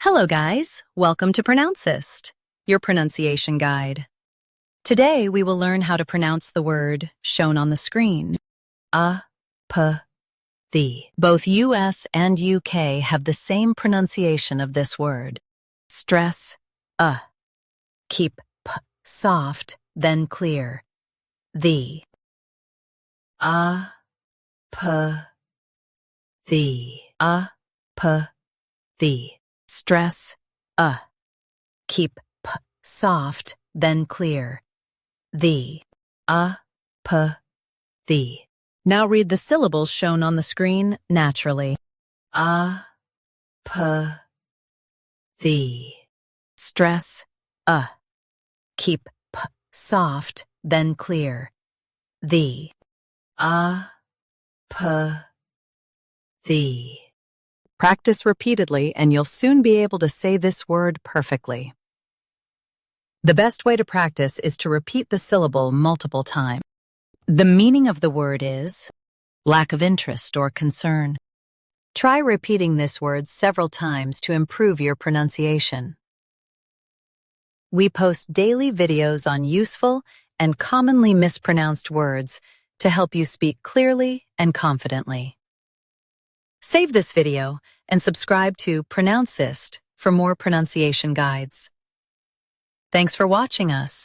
Hello guys, welcome to Pronouncist, your pronunciation guide. Today we will learn how to pronounce the word shown on the screen. APATHY. Both US and UK have the same pronunciation of this word. Stress keep p soft, then clear. The. APATHY. APATHY. Stress keep p soft, then clear. The. APATHY. Now read the syllables shown on the screen naturally. APATHY. Stress keep p soft, then clear. The. APATHY. Practice repeatedly and you'll soon be able to say this word perfectly. The best way to practice is to repeat the syllable multiple times. The meaning of the word is lack of interest or concern. Try repeating this word several times to improve your pronunciation. We post daily videos on useful and commonly mispronounced words to help you speak clearly and confidently. Save this video and subscribe to Pronouncist for more pronunciation guides. Thanks for watching us.